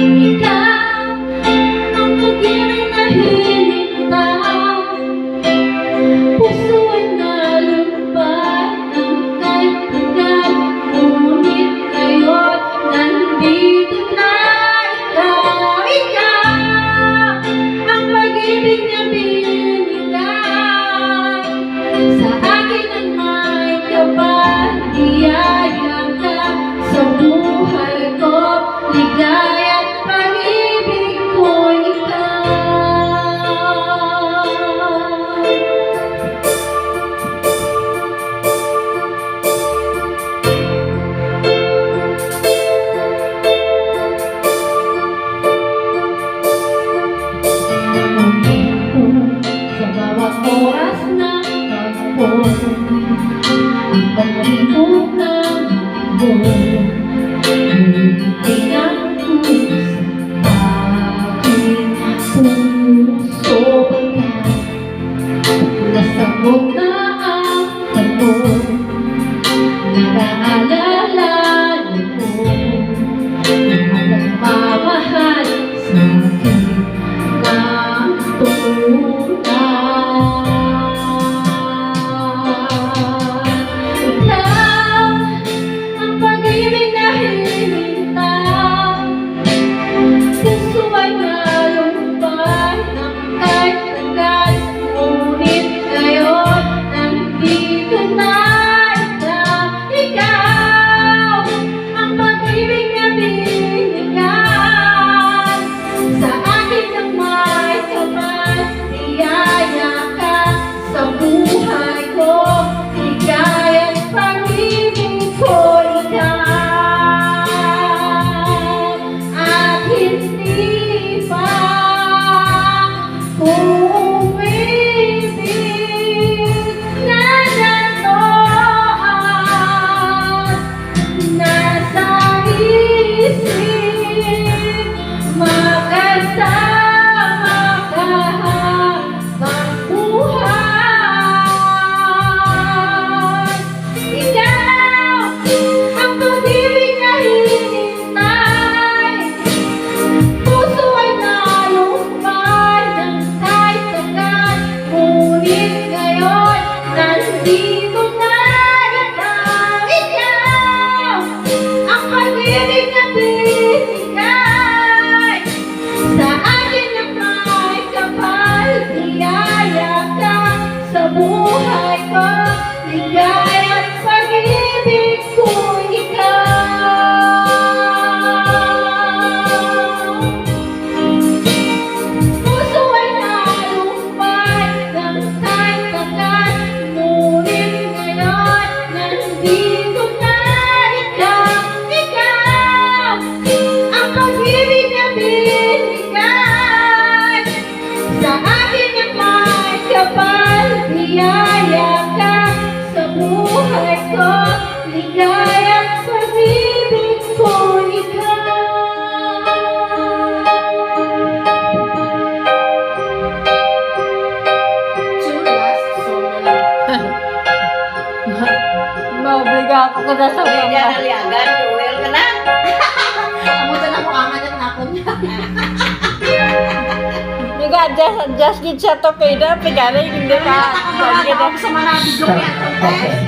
Ikaw ang pag-ibig na hinintay. Puso ay nalumbay ng kahit agad. Ngunit ngayon nandito na ikaw. Ikaw ang pag-ibig na binigay. Sa akin ang may kapal, biyaya ka sa buhay ko. Ligaya at pag-ibig ko ikaw. Sa bawat oras na pagpupunin ang paglibot ng buwan. Ngunit ang puso sa aking puso pagkat nasagot na ang tanong. Nakaalala niyo ang nagmamahal sa akin ng tunay. Ikaw ang pag-ibig na hinintay. Puso ay nalumbay ng kahit agad. Ngunit ngayon nandito na ikaw. Ikaw ang pag-ibig na binigay. Sa akin ang may kapal, biyaya ka sa buhay ko. Ligaya at pag-ibig ko ikaw. At hindi pa umibig na nandoon. Nasa isip magkasama ka habang buhay. Ikaw ang pag-ibig na hinintay. Puso ay nalumbay ng kahit agad. Ngunit ngayon nandito na ikaw. Ikaw ang pag-ibig na binigay. Sa akin ang may kapal, biyaya ka sa buhay ko. Ligaya at pag-ibig ko ikaw. Puso ay nalumbay ng kahit agad. Ngunit ngayon nandito na ikaw. Ikaw ang pag-ibig na binigay. Sa akin ang may kapal, biyaya ka sa buhay ko. Ligaya at pag-ibig ko ikaw. Maobliga ako kada sa Kaya mga. naliagan, Joel ka na. Amutan na mukha nga ng nakon niya. Nag-adjust din siya to pwede. Pagkala hindi ka. Ako sa mga video kaya contest.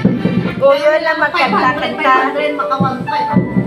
Guyo lang magkanta-kanta. 500 maka 1.5 ako.